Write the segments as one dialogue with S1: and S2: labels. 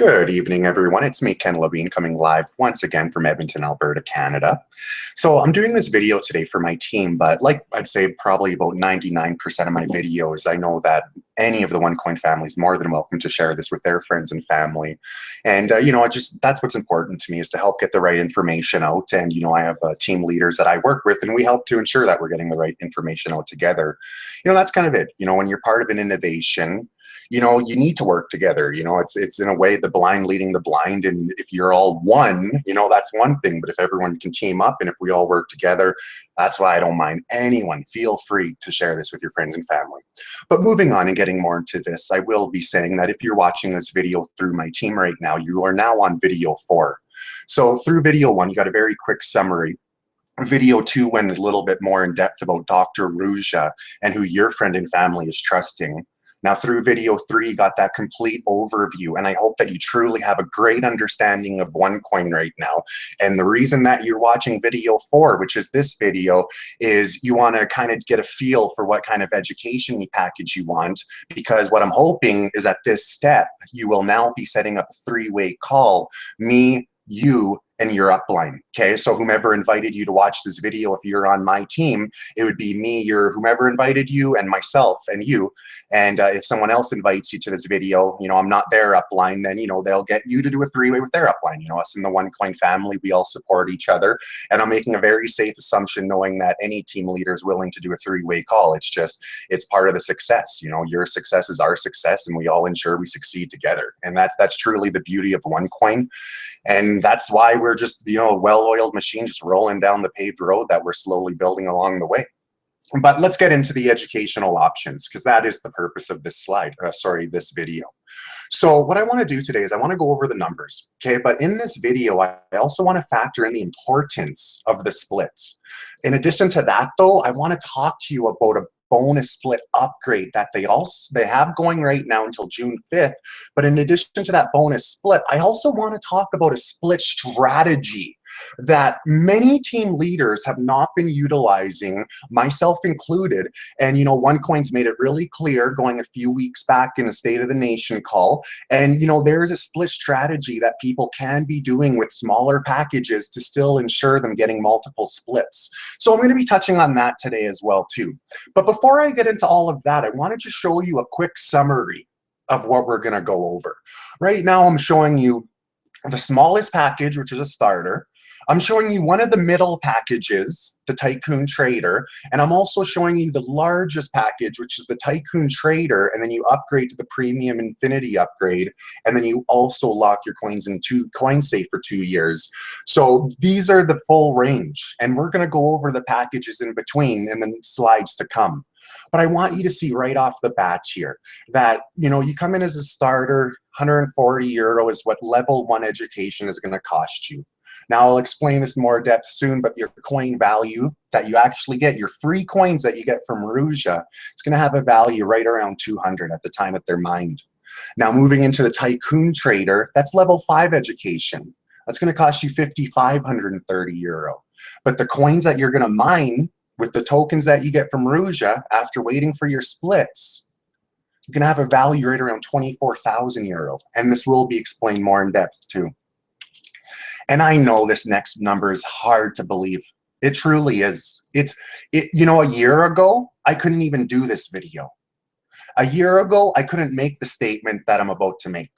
S1: Good evening, everyone. It's me, Ken Levine, coming live once again from Edmonton, Alberta, Canada. So I'm doing this video today for my team, but like I'd say probably about 99% of my videos, I know that any of the ONECOIN family is more than welcome to share this with their friends and family. And, that's what's important to me, is to help get the right information out. And, I have team leaders that I work with, and we help to ensure that we're getting the right information out together. That's kind of it. When you're part of an innovation, you need to work together. It's in a way the blind leading the blind. And if you're all one, that's one thing. But if everyone can team up and if we all work together, that's why I don't mind anyone. Feel free to share this with your friends and family. But moving on and getting more into this, I will be saying that if you're watching this video through my team right now, you are now on video 4. So through video 1, you got a very quick summary. Video 2 went a little bit more in depth about Dr. Ruja and who your friend and family is trusting. Now through video 3, you got that complete overview, and I hope that you truly have a great understanding of ONECOIN right now. And the reason that you're watching video 4, which is this video, is you want to kind of get a feel for what kind of education package you want, because what I'm hoping is at this step, you will now be setting up a 3-way call, me, you, and your upline. Okay, so whomever invited you to watch this video, if you're on my team, it would be me, whomever invited you, and myself and you. And if someone else invites you to this video, I'm not their upline, then they'll get you to do a 3-way with their upline. Us in the ONECOIN family, we all support each other, and I'm making a very safe assumption knowing that any team leader is willing to do a 3-way call. It's part of the success. Your success is our success, and we all ensure we succeed together. And that's truly the beauty of ONECOIN. And that's why we're just, a well-oiled machine just rolling down the paved road that we're slowly building along the way. But let's get into the educational options, because that is the purpose of this this video. So what I want to do today is I want to go over the numbers, okay? But in this video, I also want to factor in the importance of the splits. In addition to that, though, I want to talk to you about a bonus split upgrade that they have going right now until June 5th. But in addition to that bonus split, I also want to talk about a split strategy that many team leaders have not been utilizing, myself included. And ONECOIN's made it really clear going a few weeks back in a State of the Nation call. And there's a split strategy that people can be doing with smaller packages to still ensure them getting multiple splits. So I'm going to be touching on that today as well too. But before I get into all of that, I wanted to show you a quick summary of what we're going to go over. Right now I'm showing you the smallest package, which is a starter. I'm showing you one of the middle packages, the Tycoon Trader, and I'm also showing you the largest package, which is the Tycoon Trader, and then you upgrade to the Premium Infinity upgrade, and then you also lock your coins in CoinSafe for 2 years. So these are the full range, and we're going to go over the packages in between in the slides to come. But I want you to see right off the bat here that, you come in as a starter, €140 is what level 1 education is going to cost you. Now, I'll explain this in more depth soon, but your coin value that you actually get, your free coins that you get from Ruja, it's going to have a value right around 200 at the time that they're mined. Now, moving into the Tycoon Trader, that's level 5 education. That's going to cost you €5,530. But the coins that you're going to mine with the tokens that you get from Ruja after waiting for your splits, you're going to have a value right around €24,000. And this will be explained more in depth too. And I know this next number is hard to believe. It truly is. A year ago, I couldn't even do this video. A year ago, I couldn't make the statement that I'm about to make.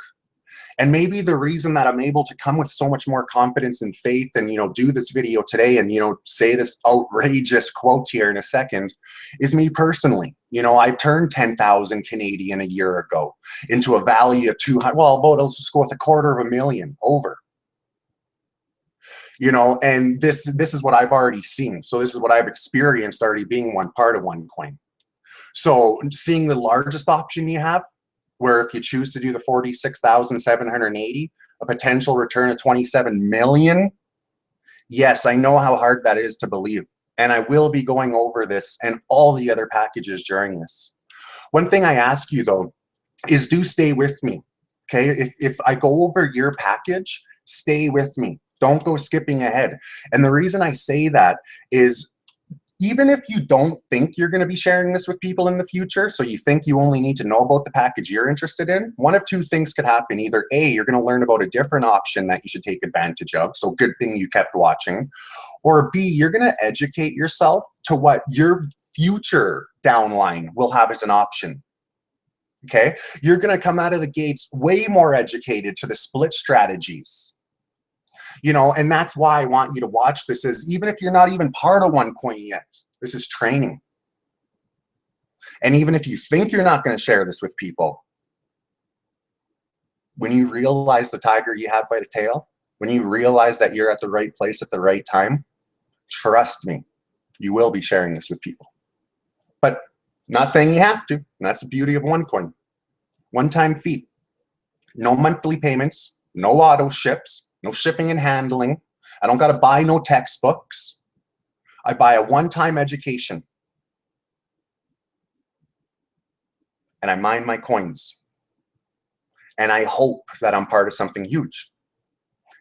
S1: And maybe the reason that I'm able to come with so much more confidence and faith and, do this video today and, say this outrageous quote here in a second is me personally. I've turned 10,000 Canadian a year ago into a value of 200, let's just go with $250,000 over. And this is what I've already seen. So this is what I've experienced already being one part of ONECOIN. So seeing the largest option you have, where if you choose to do the 46,780, a potential return of 27 million. Yes, I know how hard that is to believe. And I will be going over this and all the other packages during this. One thing I ask you though, is do stay with me. Okay, if I go over your package, stay with me. Don't go skipping ahead. And the reason I say that is, even if you don't think you're going to be sharing this with people in the future, so you think you only need to know about the package you're interested in, one of two things could happen. Either A, you're going to learn about a different option that you should take advantage of, so good thing you kept watching, or B, you're going to educate yourself to what your future downline will have as an option. Okay? You're going to come out of the gates way more educated to the split strategies. You know, and that's why I want you to watch this, is even if you're not even part of ONECOIN yet, this is training. And even if you think you're not going to share this with people, when you realize the tiger you have by the tail, when you realize that you're at the right place at the right time, trust me, you will be sharing this with people. But not saying you have to. And that's the beauty of ONECOIN. One-time fee. No monthly payments, no auto ships, no shipping and handling. I don't got to buy no textbooks. I buy a one-time education. And I mine my coins. And I hope that I'm part of something huge.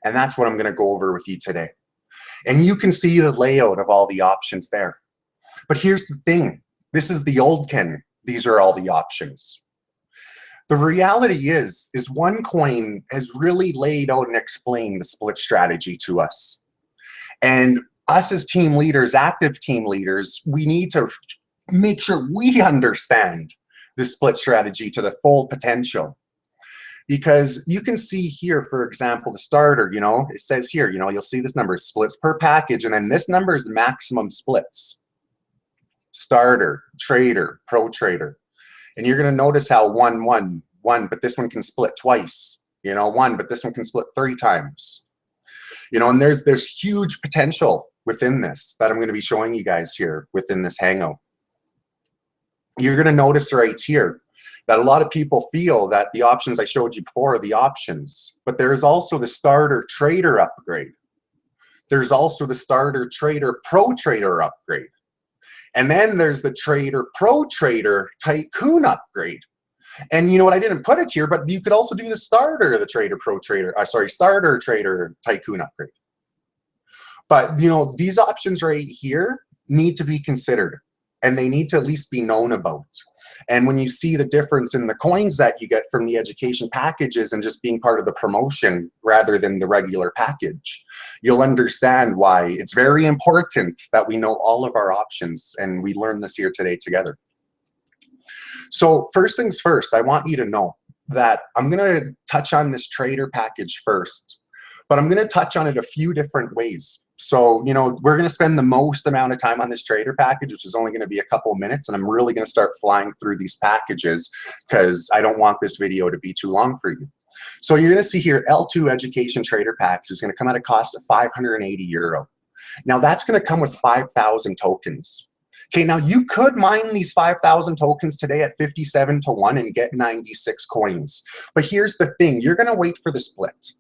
S1: And that's what I'm going to go over with you today. And you can see the layout of all the options there. But here's the thing. This is the old Ken. These are all the options. The reality is ONECOIN has really laid out and explained the split strategy to us. And us as team leaders, active team leaders, we need to make sure we understand the split strategy to the full potential. Because you can see here, for example, the starter, you know, it says here, you know, you'll see this number, splits per package, and then this number is maximum splits. Starter, trader, pro trader. And you're going to notice how one, but this one can split twice. You know, one, but this one can split 3 times. You know, and there's huge potential within this that I'm going to be showing you guys here within this hangout. You're going to notice right here that a lot of people feel that the options I showed you before are the options, but there's also the starter trader upgrade. There's also the starter trader pro trader upgrade. And then there's the trader pro trader tycoon upgrade. And you know what, I didn't put it here, but you could also do the starter, the trader pro trader, starter trader tycoon upgrade. But you know, these options right here need to be considered, and they need to at least be known about. And when you see the difference in the coins that you get from the education packages and just being part of the promotion rather than the regular package, you'll understand why it's very important that we know all of our options, and we learn this here today together. So first things first, I want you to know that I'm going to touch on this trader package first, but I'm going to touch on it a few different ways. So, you know, we're going to spend the most amount of time on this trader package, which is only going to be a couple of minutes, and I'm really going to start flying through these packages because I don't want this video to be too long for you. So you're going to see here, L2 education trader package is going to come at a cost of €580. Now that's going to come with 5,000 tokens. Okay, now you could mine these 5,000 tokens today at 57 to 1 and get 96 coins. But here's the thing, you're going to wait for the split.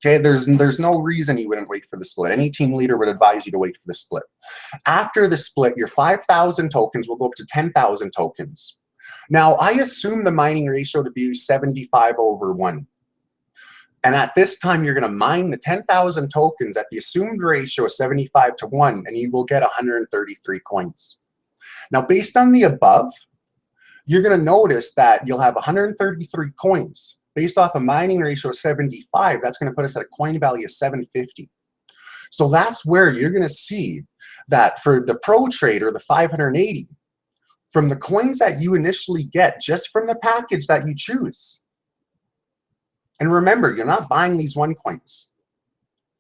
S1: Okay, there's no reason you wouldn't wait for the split. Any team leader would advise you to wait for the split. After the split, your 5,000 tokens will go up to 10,000 tokens. Now, I assume the mining ratio to be 75 over 1. And at this time, you're going to mine the 10,000 tokens at the assumed ratio of 75 to 1, and you will get 133 coins. Now, based on the above, you're going to notice that you'll have 133 coins. Based off a mining ratio of 75, that's going to put us at a coin value of 750. So that's where you're going to see that for the pro trader, the 580, from the coins that you initially get just from the package that you choose. And remember, you're not buying these ONECOINs.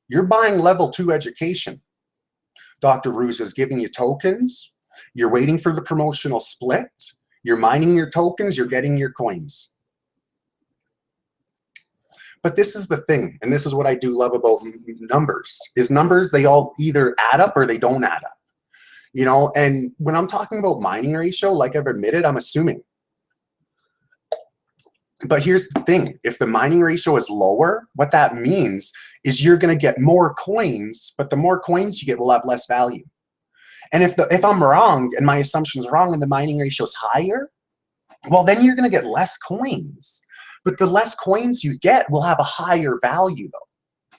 S1: You're buying level 2 education. Dr. Ruse is giving you tokens. You're waiting for the promotional split. You're mining your tokens. You're getting your coins. But this is the thing, and this is what I do love about numbers, is numbers, they all either add up or they don't add up. You know, and when I'm talking about mining ratio, like I've admitted, I'm assuming. But here's the thing, if the mining ratio is lower, what that means is you're going to get more coins, but the more coins you get will have less value. And if I'm wrong and my assumption's wrong and the mining ratio is higher, well, then you're going to get less coins. But the less coins you get will have a higher value, though.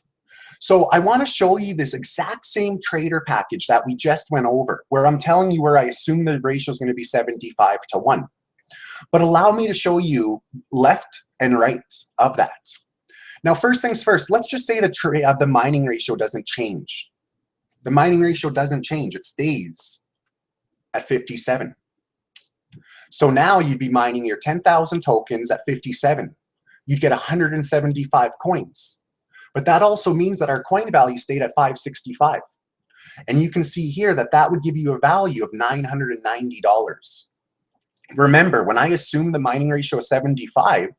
S1: So I want to show you this exact same trader package that we just went over, where I'm telling you where I assume the ratio is going to be 75 to 1. But allow me to show you left and right of that. Now, first things first, let's just say the mining ratio doesn't change. The mining ratio doesn't change. It stays at 57. So now you'd be mining your 10,000 tokens at 57. You'd get 175 coins. But that also means that our coin value stayed at 565. And you can see here that that would give you a value of $990. Remember, when I assumed the mining ratio of 75,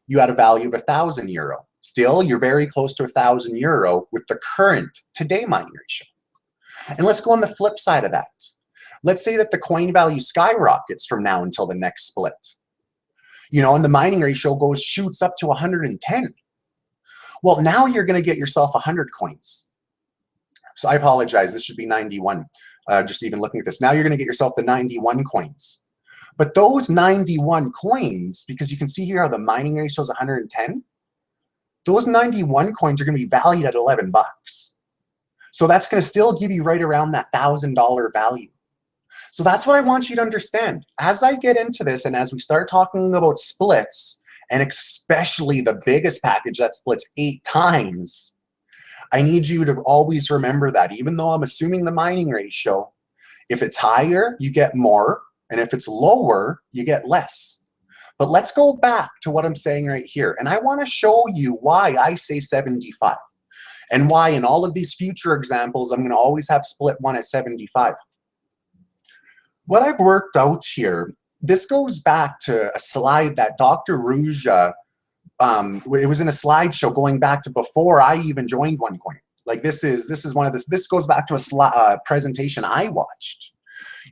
S1: you had a value of €1,000. Still, you're very close to €1,000 with the current today mining ratio. And let's go on the flip side of that. Let's say that the coin value skyrockets from now until the next split. And the mining ratio shoots up to 110. Well, now you're going to get yourself 100 coins. So I apologize, this should be 91. Just even looking at this. Now you're going to get yourself the 91 coins. But those 91 coins, because you can see here how the mining ratio is 110, those 91 coins are going to be valued at 11 bucks. So that's going to still give you right around that $1,000 value. So that's what I want you to understand. As I get into this and as we start talking about splits, and especially the biggest package that splits 8 times, I need you to always remember that even though I'm assuming the mining ratio, if it's higher, you get more, and if it's lower, you get less. But let's go back to what I'm saying right here. And I want to show you why I say 75 and why in all of these future examples, I'm going to always have split 1 at 75. What I've worked out here, this goes back to a slide that Dr. Ruja, it was in a slideshow going back to before I even joined ONECOIN. Like this goes back to a presentation I watched,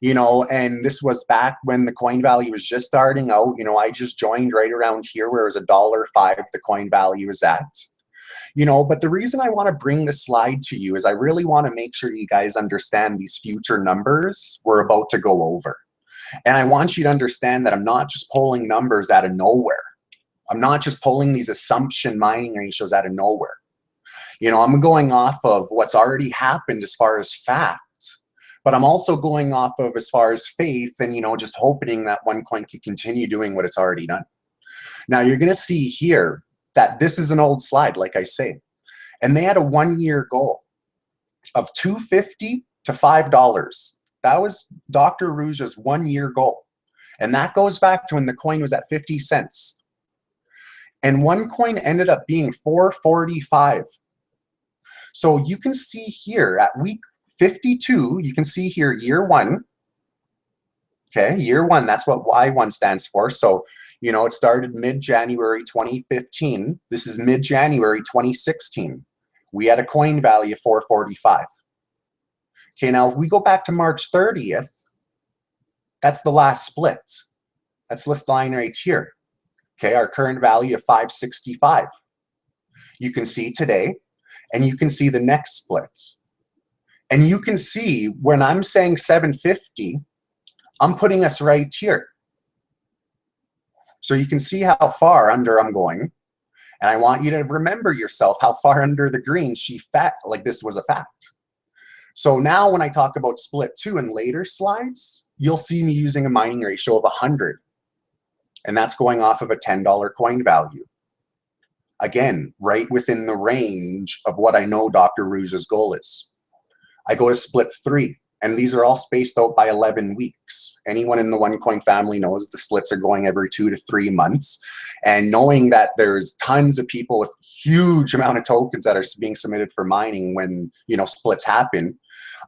S1: and this was back when the coin value was just starting out. I just joined right around here where it was $1.05 the coin value is at. But the reason I want to bring this slide to you is I really want to make sure you guys understand these future numbers we're about to go over. And I want you to understand that I'm not just pulling numbers out of nowhere. I'm not just pulling these assumption mining ratios out of nowhere. I'm going off of what's already happened as far as fact, but I'm also going off of as far as faith and, just hoping that ONECOIN can continue doing what it's already done. Now, you're going to see here that this is an old slide, like I say, and they had a 1-year goal of $2.50 to $5. That was Dr. Ruja's 1-year goal. And that goes back to when the coin was at 50 cents. And ONECOIN ended up being $4.45. So you can see here at week 52, you can see here year 1. Okay, year 1, that's what Y1 stands for. So, it started mid-January 2015. This is mid-January 2016. We had a coin value of $4.45. Okay, now if we go back to March 30th, that's the last split. That's this line right here. Okay, our current value of $5.65. You can see today, and you can see the next split. And you can see when I'm saying $7.50, I'm putting us right here. So you can see how far under I'm going. And I want you to remember yourself how far under the green like this was a fact. So now when I talk about split 2 in later slides, you'll see me using a mining ratio of 100. And that's going off of a $10 coin value. Again, right within the range of what I know Dr. Ruja's goal is. I go to split 3, and these are all spaced out by 11 weeks. Anyone in the ONECOIN family knows the splits are going every 2 to 3 months. And knowing that there's tons of people with huge amount of tokens that are being submitted for mining when, splits happen,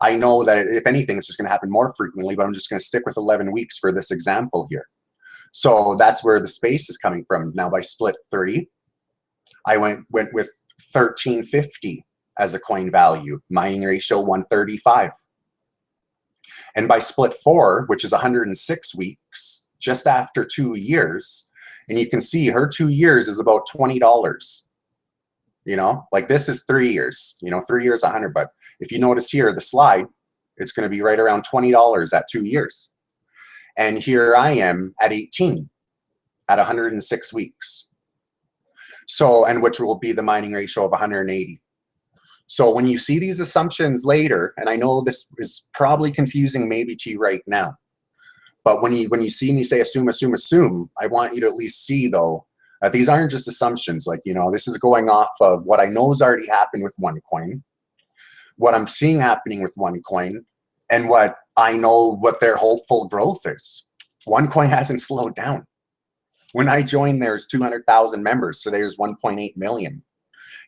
S1: I know that if anything, it's just going to happen more frequently, but I'm just going to stick with 11 weeks for this example here. So that's where the space is coming from. Now by split 3, I went with 1350 as a coin value, mining ratio 135. And by split 4, which is 106 weeks, just after 2 years, and you can see her 2 years is about $20. Like this is 3 years, 3 years, 100. But if you notice here, the slide, it's going to be right around $20 at 2 years. And here I am at 18 at 106 weeks. So, and which will be the mining ratio of 180. So when you see these assumptions later, and I know this is probably confusing maybe to you right now, but when you see me say assume, assume, assume, I want you to at least see though that these aren't just assumptions. Like, this is going off of what I know has already happened with ONECOIN, what I'm seeing happening with ONECOIN, and what I know what their hopeful growth is. ONECOIN hasn't slowed down. When I joined, there's 200,000 members, so there's 1.8 million.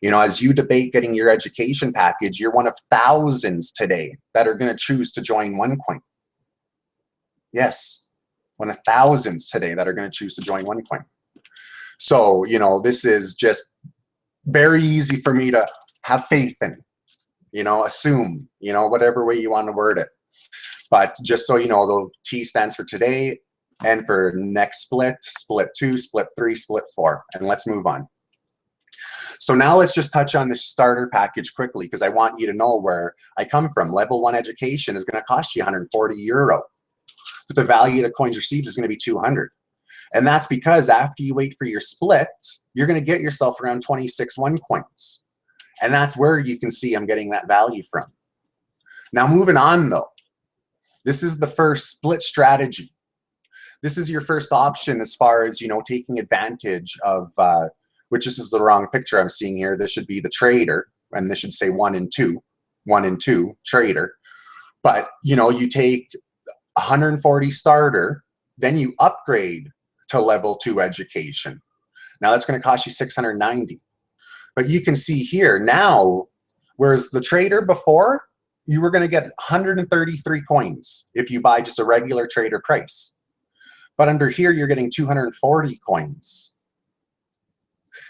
S1: As you debate getting your education package, you're one of thousands today that are going to choose to join ONECOIN. Yes, one of thousands today that are going to choose to join ONECOIN. So, this is just very easy for me to have faith in, assume, whatever way you want to word it. But just so you know, the T stands for today, and for next split, split 2, split 3, split 4. And let's move on. So now let's just touch on the starter package quickly, because I want you to know where I come from. Level 1 education is going to cost you €140. But the value of the coins received is going to be 200. And that's because after you wait for your split, you're going to get yourself around 26 ONECOINs. And that's where you can see I'm getting that value from. Now moving on though, this is the first split strategy. This is your first option as far as, taking advantage of, which this is the wrong picture I'm seeing here. This should be the trader, and this should say 1 and 2, 1 and 2 trader. But, you take 140 starter, then you upgrade to level 2 education. Now that's going to cost you 690. But you can see here now, whereas the trader before, you were going to get 133 coins if you buy just a regular trader price. But under here, you're getting 240 coins.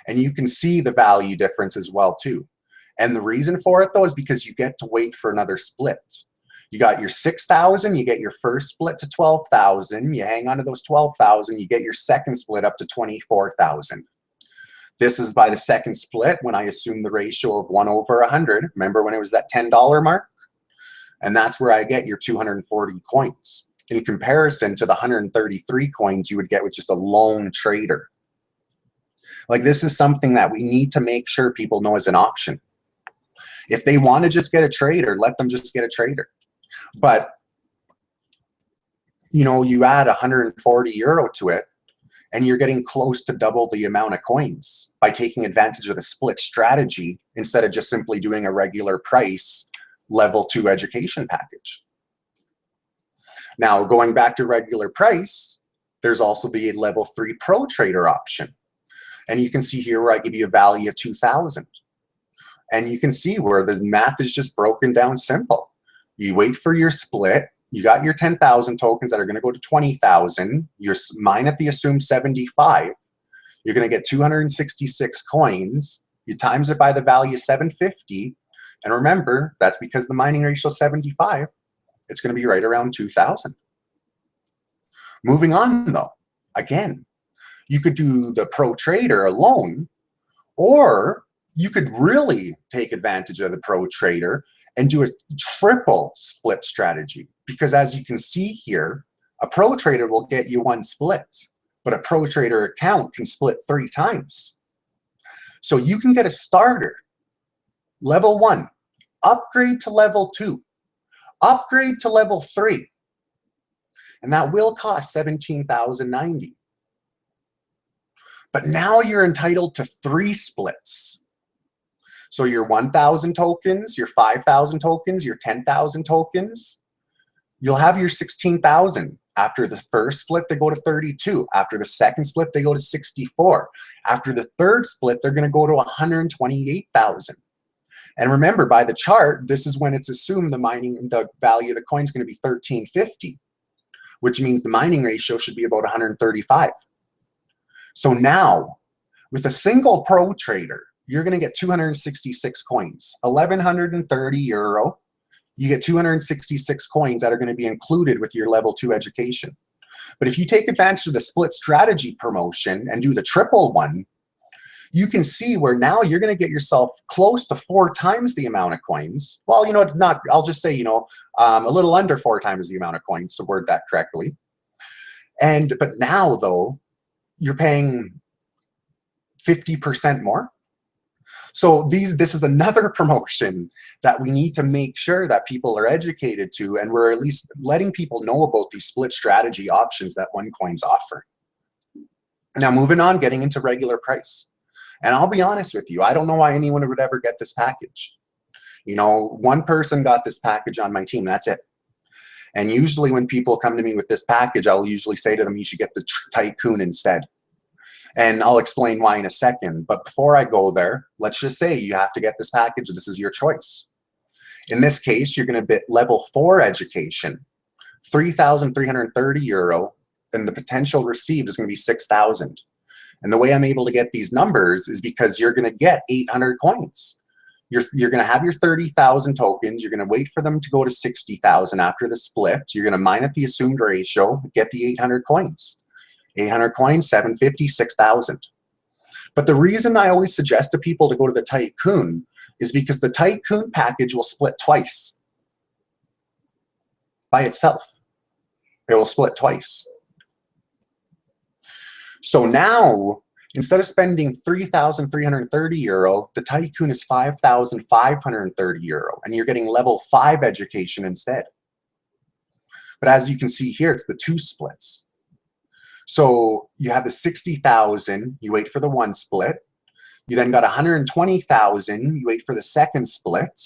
S1: And you can see the value difference as well too. And the reason for it though is because you get to wait for another split. You got your 6,000, you get your first split to 12,000, you hang on to those 12,000, you get your second split up to 24,000. This is by the second split when I assume the ratio of 1/100. Remember when it was that $10 mark? And that's where I get your 240 coins in comparison to the 133 coins you would get with just a lone trader. Like, this is something that we need to make sure people know as an option. If they want to just get a trader, let them just get a trader. But, you add €140 to it, and you're getting close to double the amount of coins by taking advantage of the split strategy instead of just simply doing a regular price level 2 education package. Now, going back to regular price, there's also the level 3 pro trader option. And you can see here where I give you a value of 2,000. And you can see where the math is just broken down simple. You wait for your split. You got your 10,000 tokens that are going to go to 20,000. You're mine at the assumed 75. You're going to get 266 coins. You times it by the value of 750. And remember, that's because the mining ratio is 75. It's going to be right around 2,000. Moving on though, again, you could do the pro trader alone, or you could really take advantage of the pro trader and do a triple split strategy. Because as you can see here, a pro trader will get you 1 split, but a pro trader account can split 3 times. So you can get a starter, level 1, upgrade to level 2, upgrade to level 3, and that will cost 17,090. But now you're entitled to 3 splits. So your 1,000 tokens, your 5,000 tokens, your 10,000 tokens, you'll have your 16,000. After the first split, they go to 32. After the second split, they go to 64. After the third split, they're going to go to 128,000. And remember, by the chart, this is when it's assumed the value of the coin is going to be 1350, which means the mining ratio should be about 135. So now, with a single pro trader, you're going to get 266 coins, €1,130. You get 266 coins that are going to be included with your level 2 education. But if you take advantage of the split strategy promotion and do the triple one, you can see where now you're going to get yourself close to 4 times the amount of coins. Well, I'll just say, a little under 4 times the amount of coins, to word that correctly. But now though, you're paying 50% more. So this is another promotion that we need to make sure that people are educated to, and we're at least letting people know about these split strategy options that OneCoin's offering. Now moving on, getting into regular price. And I'll be honest with you, I don't know why anyone would ever get this package. You know, one person got this package on my team, that's it. And usually when people come to me with this package, I'll usually say to them, you should get the Tycoon instead. And I'll explain why in a second. But before I go there, let's just say you have to get this package. This is your choice. In this case, you're going to bid level 4 education, 3,330 euro, and the potential received is going to be 6,000. And the way I'm able to get these numbers is because you're going to get 800 coins. You're going to have your 30,000 tokens. You're going to wait for them to go to 60,000 after the split. You're going to mine at the assumed ratio, get the 800 coins. 800 coins, 750, 6,000. But the reason I always suggest to people to go to the Tycoon is because the Tycoon package will split twice by itself. It will split twice. So now, instead of spending 3,330 euro, the Tycoon is 5,530 euro, and you're getting level 5 education instead. But as you can see here, it's the 2 splits. So you have the 60,000, you wait for the 1 split. You then got 120,000, you wait for the 2nd split.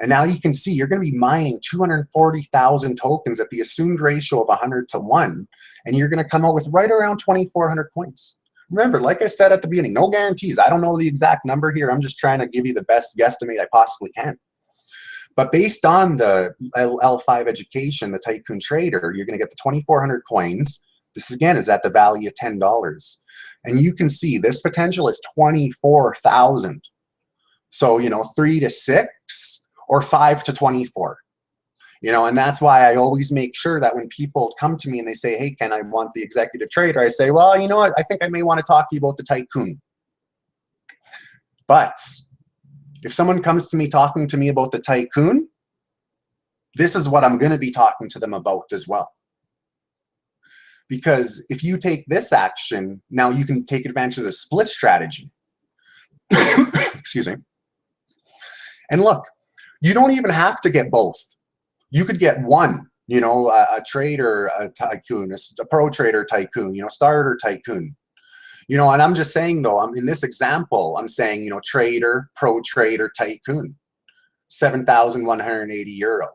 S1: And now you can see you're going to be mining 240,000 tokens at the assumed ratio of 100 to 1. And you're going to come out with right around 2,400 coins. Remember, like I said at the beginning, no guarantees. I don't know the exact number here. I'm just trying to give you the best guesstimate I possibly can. But based on the L5 education, the Tycoon Trader, you're going to get the 2,400 coins. This again is at the value of $10. And you can see this potential is 24,000. So, you know, 3 to 6 or 5 to 24. You know, and that's why I always make sure that when people come to me and they say, hey, Ken, I want the executive trader, I say, well, you know what, I think I may want to talk to you about the Tycoon. But if someone comes to me talking to me about the Tycoon, this is what I'm going to be talking to them about as well. Because if you take this action, now you can take advantage of the split strategy. Excuse me. And look, you don't even have to get both. You could get one, you know, a trader, a Tycoon, a pro trader Tycoon, you know, starter Tycoon. You know, and I'm just saying though, in this example, I'm saying, you know, trader, pro trader Tycoon, 7,180 euro.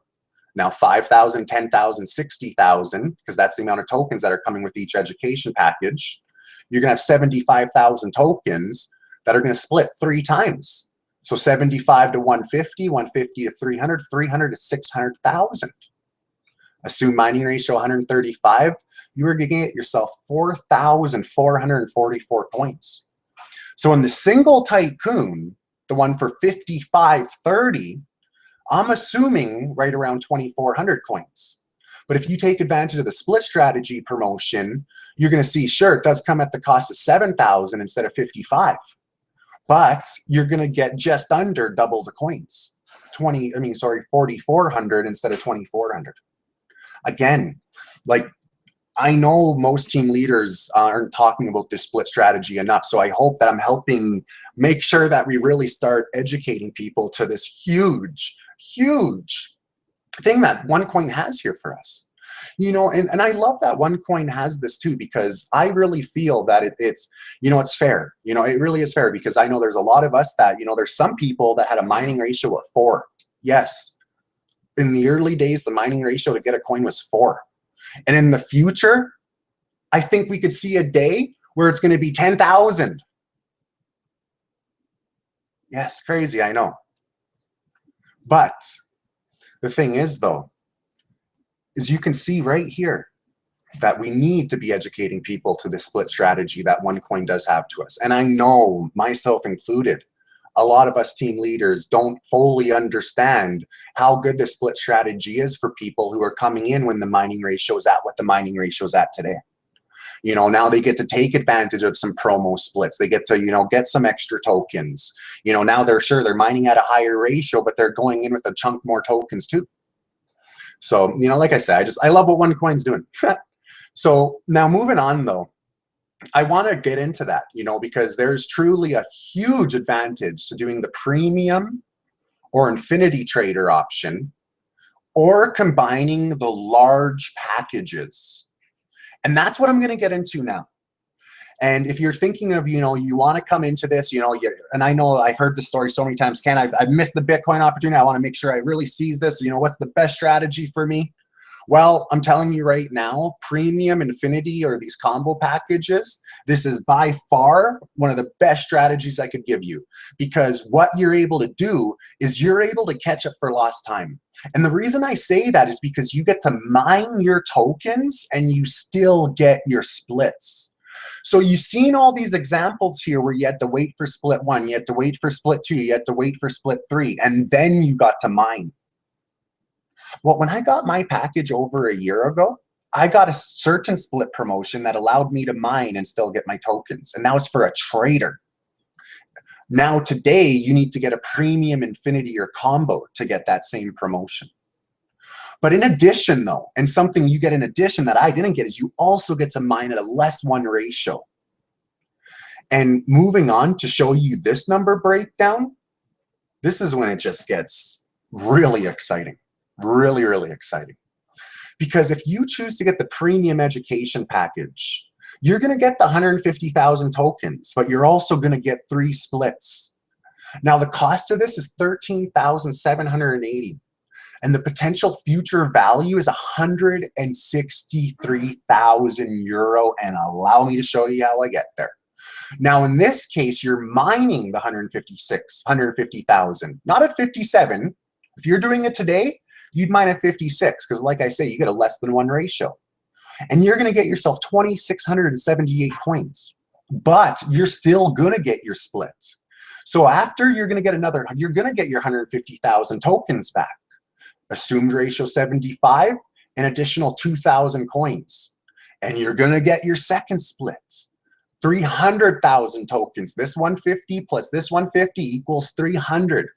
S1: Now 5,000, 10,000, 60,000, because that's the amount of tokens that are coming with each education package. You're going to have 75,000 tokens that are going to split 3 times. So 75 to 150, 150 to 300, 300 to 600,000. Assume mining ratio 135, you are going to get yourself 4,444 points. So in the single Tycoon, the one for 5530, I'm assuming right around 2,400 coins. But if you take advantage of the split strategy promotion, you're going to see, sure, it does come at the cost of 7,000 instead of 55. But you're going to get just under double the coins. 4,400 instead of 2,400. Again, like, I know most team leaders aren't talking about this split strategy enough, so I hope that I'm helping make sure that we really start educating people to this huge, huge thing that ONECOIN has here for us. You know, and I love that ONECOIN has this too, because I really feel that it's, you know, it's fair. You know, it really is fair, because I know there's a lot of us that, you know, there's some people that had a mining ratio of 4. Yes, in the early days, the mining ratio to get a coin was 4. And in the future, I think we could see a day where it's going to be 10,000. Yes, crazy, I know. But the thing is, though, is you can see right here that we need to be educating people to this split strategy that ONECOIN does have to us. And I know, myself included, a lot of us team leaders don't fully understand how good this split strategy is for people who are coming in when the mining ratio is at what the mining ratio is at today. You know, now they get to take advantage of some promo splits. They get to, you know, get some extra tokens. You know, now they're mining at a higher ratio, but they're going in with a chunk more tokens too. So, you know, like I said, I love what ONECOIN's doing. So now moving on though, I want to get into that, because there's truly a huge advantage to doing the premium or infinity trader option or combining the large packages. And that's what I'm going to get into now. And if you're thinking of, you want to come into this, and I know I heard this story so many times, Ken, I've missed the Bitcoin opportunity. I want to make sure I really seize this. What's the best strategy for me? Well, I'm telling you right now, premium, infinity, or these combo packages, this is by far one of the best strategies I could give you, because what you're able to do is you're able to catch up for lost time. And the reason I say that is because you get to mine your tokens and you still get your splits. So you've seen all these examples here where you had to wait for split 1, you had to wait for split 2, you had to wait for split 3, and then you got to mine. Well, when I got my package over a year ago, I got a certain split promotion that allowed me to mine and still get my tokens. And that was for a trader. Now today, you need to get a premium, infinity, or combo to get that same promotion. But in addition though, and something you get in addition that I didn't get, is you also get to mine at a /1 ratio. And moving on to show you this number breakdown, this is when it just gets really exciting. Really, really exciting. Because if you choose to get the premium education package, you're going to get the 150,000 tokens, but you're also going to get 3 splits. Now, the cost of this is 13,780, and the potential future value is 163,000 euro, and allow me to show you how I get there. Now, in this case, you're mining the 150,000, not at 57. If you're doing it today, you'd mine at 56, because like I say, you get a /1 ratio. And you're going to get yourself 2,678 coins, but you're still going to get your split. So after you're going to get your 150,000 tokens back. Assumed ratio 75, an additional 2,000 coins. And you're going to get your second split. 300,000 tokens. This 150 plus this 150 equals 300.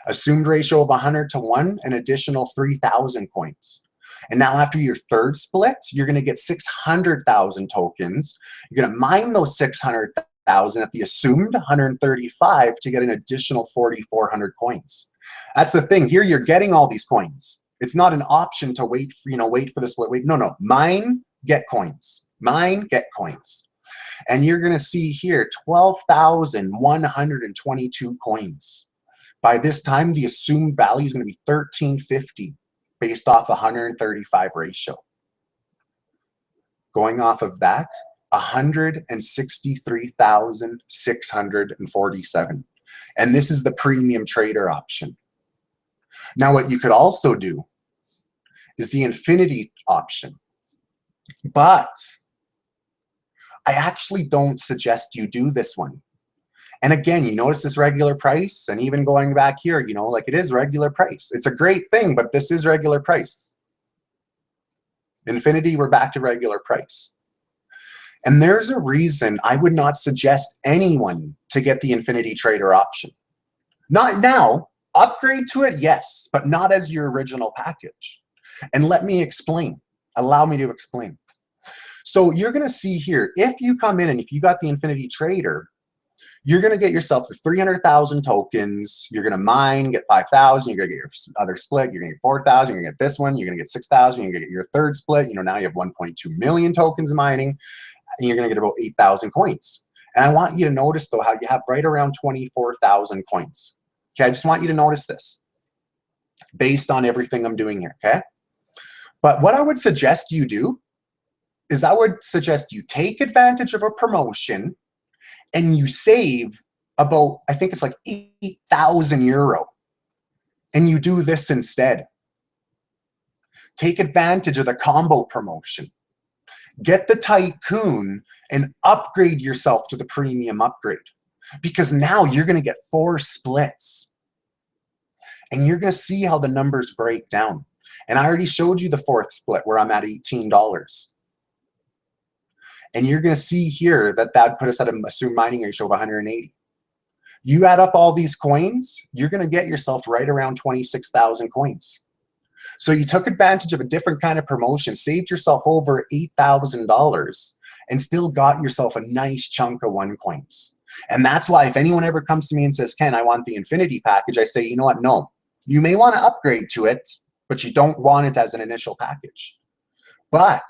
S1: Assumed ratio of 100 to 1, an additional 3,000 coins. And now after your third split, you're going to get 600,000 tokens. You're going to mine those 600,000 at the assumed 135 to get an additional 4,400 coins. That's the thing. Here you're getting all these coins. It's not an option to wait for the split. No. Mine, get coins. Mine, get coins. And you're going to see here 12,122 coins. By this time, the assumed value is going to be 1,350 based off 135 ratio. Going off of that, 163,647. And this is the premium trader option. Now, what you could also do is the infinity option. But I actually don't suggest you do this one. And again, you notice this regular price, and even going back here, like it is regular price. It's a great thing, but this is regular price. Infinity, we're back to regular price. And there's a reason I would not suggest anyone to get the infinity trader option. Not now. Upgrade to it, yes, but not as your original package. And let me explain. Allow me to explain. So you're going to see here, if you come in and if you got the infinity trader, you're going to get yourself the 300,000 tokens. You're going to mine, get 5,000. You're going to get your other split. You're going to get 4,000. You're going to get this one. You're going to get 6,000. You're going to get your third split. Now you have 1.2 million tokens mining, and you're going to get about 8,000 coins. And I want you to notice, though, how you have right around 24,000 coins. Okay, I just want you to notice this based on everything I'm doing here, okay? But what I would suggest you do is I would suggest you take advantage of a promotion and you save about, I think it's like 8,000 euro. And you do this instead. Take advantage of the combo promotion. Get the Tycoon and upgrade yourself to the premium upgrade. Because now you're going to get 4 splits. And you're going to see how the numbers break down. And I already showed you the 4th split where I'm at $18. And you're going to see here that that put us at an assumed mining ratio of 180. You add up all these coins, you're going to get yourself right around 26,000 coins. So you took advantage of a different kind of promotion, saved yourself over $8,000, and still got yourself a nice chunk of OneCoins. And that's why if anyone ever comes to me and says, Ken, I want the Infinity package, I say, you know what? No, you may want to upgrade to it, but you don't want it as an initial package. But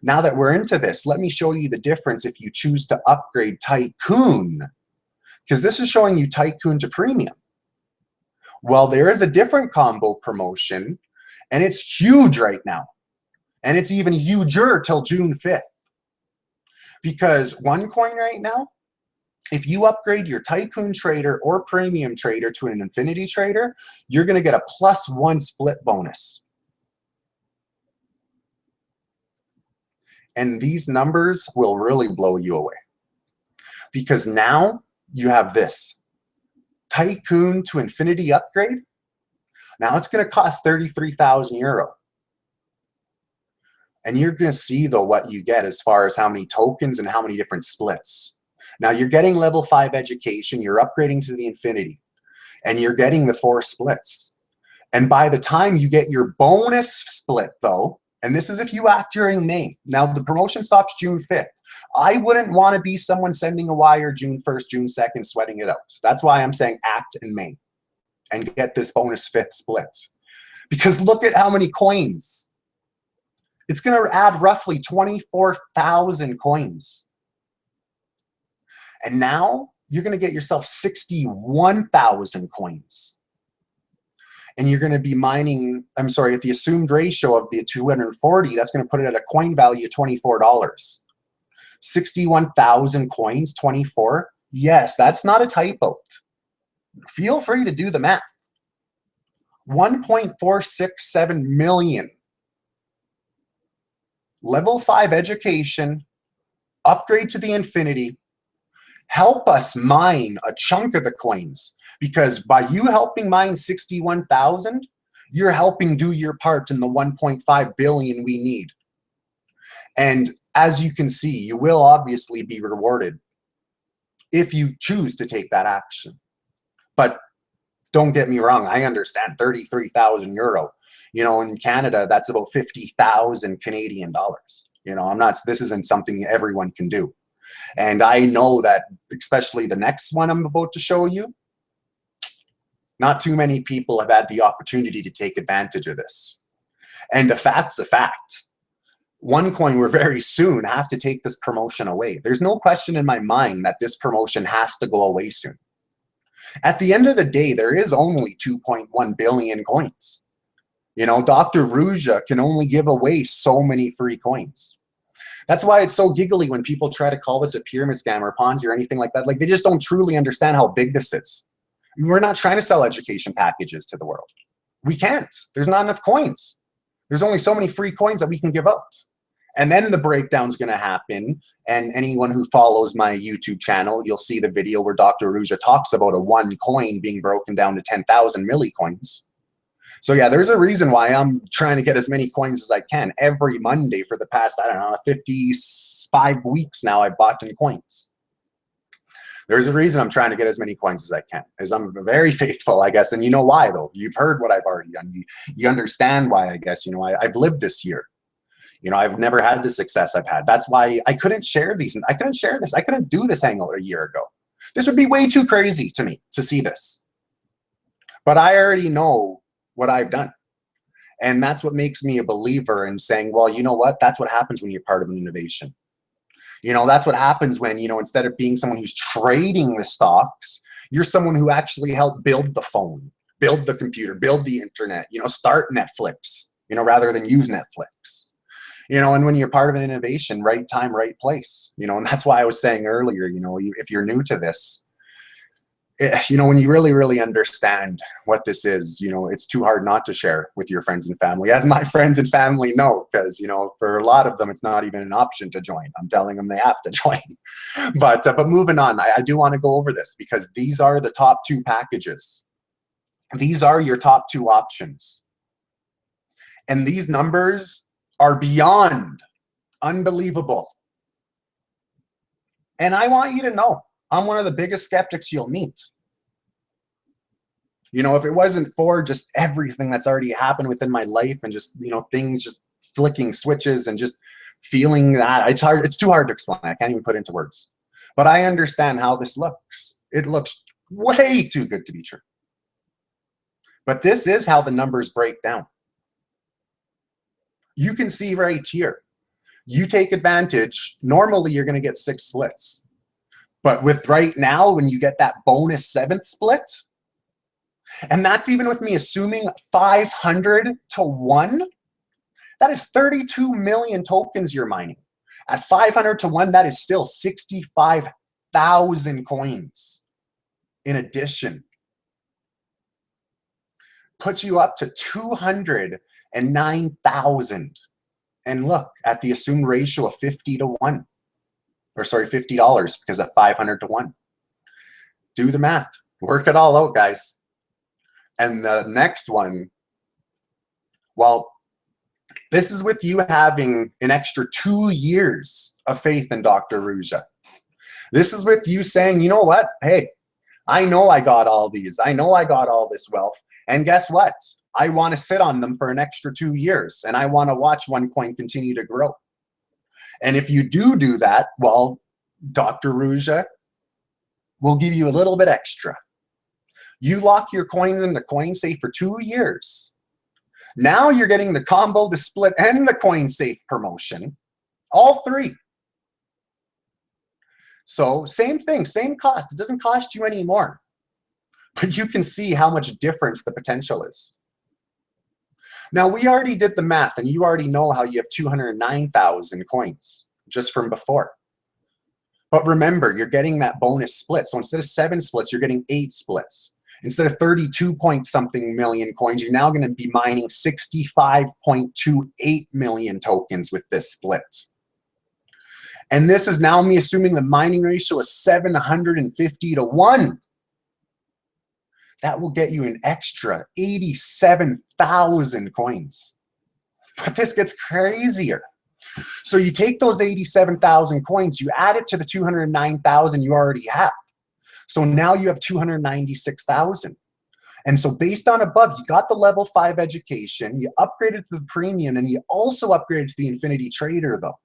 S1: now that we're into this, let me show you the difference if you choose to upgrade Tycoon, because this is showing you Tycoon to Premium. Well, there is a different combo promotion, and it's huge right now. And it's even huger till June 5th. Because OneCoin right now, if you upgrade your Tycoon Trader or Premium Trader to an Infinity Trader, you're going to get a +1 split bonus. And these numbers will really blow you away. Because now you have this Tycoon to Infinity upgrade. Now it's going to cost 33,000 euro. And you're going to see, though, what you get as far as how many tokens and how many different splits. Now, you're getting level 5 education, you're upgrading to the Infinity, and you're getting the 4 splits. And by the time you get your bonus split, though, and this is if you act during May. Now, the promotion stops June 5th. I wouldn't want to be someone sending a wire June 1st, June 2nd, sweating it out. That's why I'm saying act in May and get this bonus 5th split. Because look at how many coins. It's going to add roughly 24,000 coins. And now you're going to get yourself 61,000 coins. And you're going to be mining, I'm sorry, at the assumed ratio of the 240, that's going to put it at a coin value of $24. 61,000 coins, 24? Yes, that's not a typo. Feel free to do the math. 1.467 million. Level 5 education, upgrade to the Infinity, help us mine a chunk of the coins, because by you helping mine 61,000, you're helping do your part in the 1.5 billion we need. And as you can see, you will obviously be rewarded if you choose to take that action. But don't get me wrong, I understand 33,000 euro. You know, in Canada, that's about 50,000 Canadian dollars. You know, this isn't something everyone can do. And I know that, especially the next one I'm about to show you, not too many people have had the opportunity to take advantage of this. And the fact's a fact. OneCoin will very soon have to take this promotion away. There's no question in my mind that this promotion has to go away soon. At the end of the day, there is only 2.1 billion coins. You know, Dr. Ruja can only give away so many free coins. That's why it's so giggly when people try to call this a pyramid scam or Ponzi or anything like that. Like, they just don't truly understand how big this is. We're not trying to sell education packages to the world. We can't. There's not enough coins. There's only so many free coins that we can give out. And then the breakdown's going to happen. And anyone who follows my YouTube channel, you'll see the video where Dr. Ruja talks about a ONECOIN being broken down to 10,000 millicoins. So yeah, there's a reason why I'm trying to get as many coins as I can every Monday for the past, I don't know, 55 weeks now. I've bought in coins. There's a reason I'm trying to get as many coins as I can, as I'm very faithful, I guess. And you know why, though? You've heard what I've already done. You understand why, I guess. You know, I've lived this year. You know, I've never had the success I've had. That's why I couldn't share these. I couldn't share this. I couldn't do this hangout a year ago. This would be way too crazy to me to see this. But I already know what I've done. And that's what makes me a believer in saying, well, you know what? That's what happens when you're part of an innovation. You know, that's what happens when, you know, instead of being someone who's trading the stocks, you're someone who actually helped build the phone, build the computer, build the internet, you know, start Netflix, you know, rather than use Netflix. You know, and when you're part of an innovation, right time, right place, you know, and that's why I was saying earlier, you know, if you're new to this, you know, when you really, really understand what this is, you know, it's too hard not to share with your friends and family, as my friends and family know, because, you know, for a lot of them, it's not even an option to join. I'm telling them they have to join. But moving on, I do want to go over this because these are the top 2 packages. These are your top 2 options. And these numbers are beyond unbelievable. And I want you to know, I'm one of the biggest skeptics you'll meet. You know, if it wasn't for just everything that's already happened within my life and just, you know, things just flicking switches and just feeling that. It's hard. It's too hard to explain. I can't even put it into words. But I understand how this looks. It looks way too good to be true. But this is how the numbers break down. You can see right here. You take advantage. Normally, you're going to get 6 splits. But with right now, when you get that bonus 7th split, and that's even with me assuming 500 to 1, that is 32 million tokens you're mining. At 500 to 1, that is still 65,000 coins in addition. Puts you up to 209,000. And look at the assumed ratio of 50 to 1. Or sorry, $50 because of 500 to 1. Do the math. Work it all out, guys. And the next one, well, this is with you having an extra 2 years of faith in Dr. Ruja. This is with you saying, you know what? Hey, I know I got all these. I know I got all this wealth. And guess what? I want to sit on them for an extra 2 years. And I want to watch ONECOIN continue to grow. And if you do that, well, Dr. Ruja will give you a little bit extra. You lock your coins in the coin safe for 2 years. Now you're getting the combo, the split, and the coin safe promotion. All 3. So same thing, same cost. It doesn't cost you any more. But you can see how much difference the potential is. Now, we already did the math, and you already know how you have 209,000 coins just from before. But remember, you're getting that bonus split. So instead of 7 splits, you're getting 8 splits. Instead of 32 point something million coins, you're now going to be mining 65.28 million tokens with this split. And this is now me assuming the mining ratio is 750 to 1. That will get you an extra 87,000 coins. But this gets crazier. So you take those 87,000 coins, you add it to the 209,000 you already have. So now you have 296,000. And so based on above, you got the level 5 education, you upgraded to the premium, and you also upgraded to the Infinity Trader though.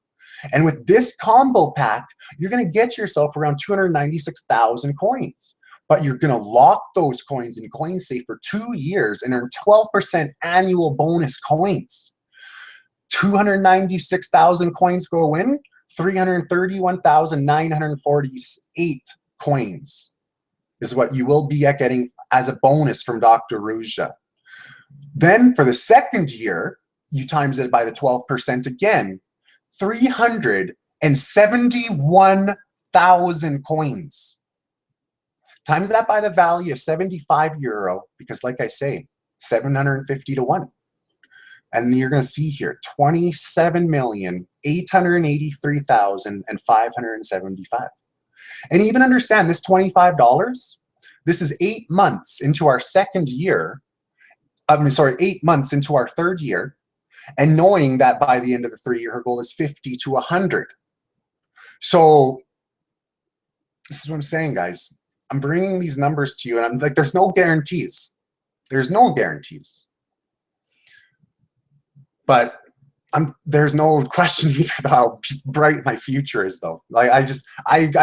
S1: And with this combo pack, you're going to get yourself around 296,000 coins. But you're going to lock those coins in CoinSafe for 2 years and earn 12% annual bonus coins. 296,000 coins go in, 331,948 coins is what you will be getting as a bonus from Dr. Ruja. Then for the second year, you times it by the 12% again, 371,000 coins. Times that by the value of 75 euro, because like I say, 750 to 1. And you're going to see here, 27,883,575. And even understand this $25, this is 8 months into our second year. 8 months into our third year. And knowing that by the end of the 3 year, her goal is 50 to 100. So this is what I'm saying, guys. I'm bringing these numbers to you, and I'm like, there's no guarantees. There's no guarantees. But there's no question either how bright my future is, though. Like I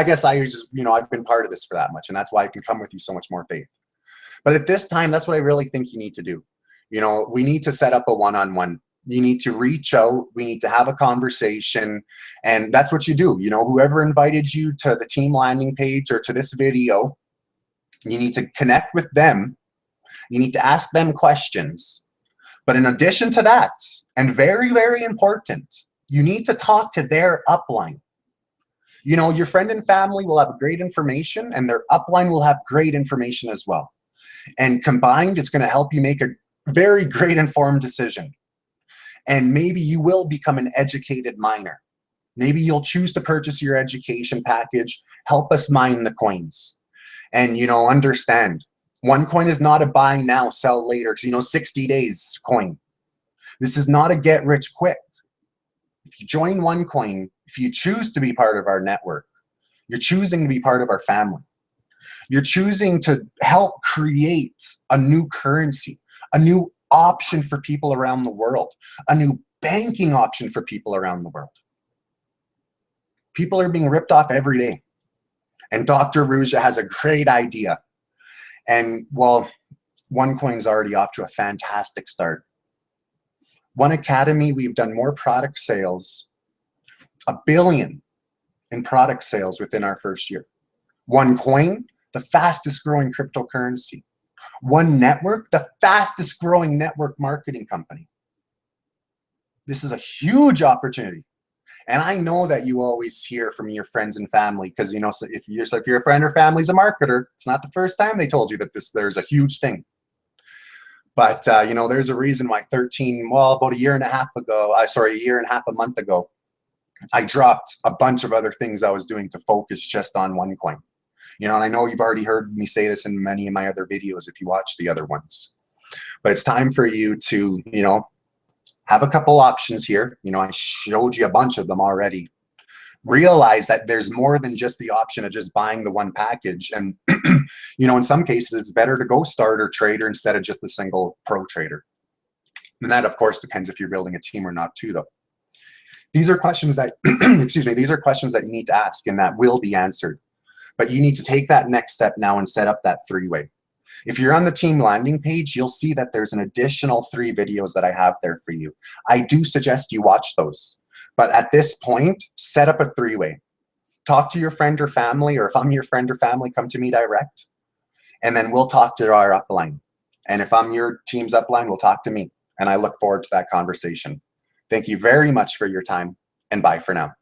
S1: guess I've been part of this for that much, and that's why I can come with you so much more faith. But at this time, that's what I really think you need to do. You know, we need to set up a one-on-one. You need to reach out. We need to have a conversation, and that's what you do. You know, whoever invited you to the team landing page or to this video, you need to connect with them. You need to ask them questions. But in addition to that, and very, very important, you need to talk to their upline. You know, your friend and family will have great information, and their upline will have great information as well. And combined, it's going to help you make a very great informed decision. And maybe you will become an educated miner. Maybe you'll choose to purchase your education package, help us mine the coins. And, you know, understand, ONECOIN is not a buy now, sell later, 60 days coin. This is not a get rich quick. If you join ONECOIN, if you choose to be part of our network, you're choosing to be part of our family. You're choosing to help create a new currency, a new option for people around the world, a new banking option for people around the world. People are being ripped off every day. And Dr. Ruja has a great idea. And well, ONECOIN's already off to a fantastic start. One Academy, we've done more product sales, $1 billion in product sales within our first year. ONECOIN, the fastest growing cryptocurrency. One Network, the fastest growing network marketing company. This is a huge opportunity. And I know that you always hear from your friends and family, because you know, so if your friend or family's a marketer, it's not the first time they told you that there's a huge thing. But you know, there's a reason why about a year and a half, a month ago, I dropped a bunch of other things I was doing to focus just on ONECOIN. You know, and I know you've already heard me say this in many of my other videos if you watch the other ones. But it's time for you to, you know, have a couple options here. You know, I showed you a bunch of them already. Realize that there's more than just the option of just buying the one package. And, you know, in some cases, it's better to go starter trader instead of just the single pro trader. And that, of course, depends if you're building a team or not too, though. These are questions that, excuse me, these are questions that you need to ask and that will be answered. But you need to take that next step now and set up that three-way. If you're on the team landing page, you'll see that there's an additional 3 videos that I have there for you. I do suggest you watch those. But at this point, set up a three-way. Talk to your friend or family, or if I'm your friend or family, come to me direct. And then we'll talk to our upline. And if I'm your team's upline, we'll talk to me. And I look forward to that conversation. Thank you very much for your time, and bye for now.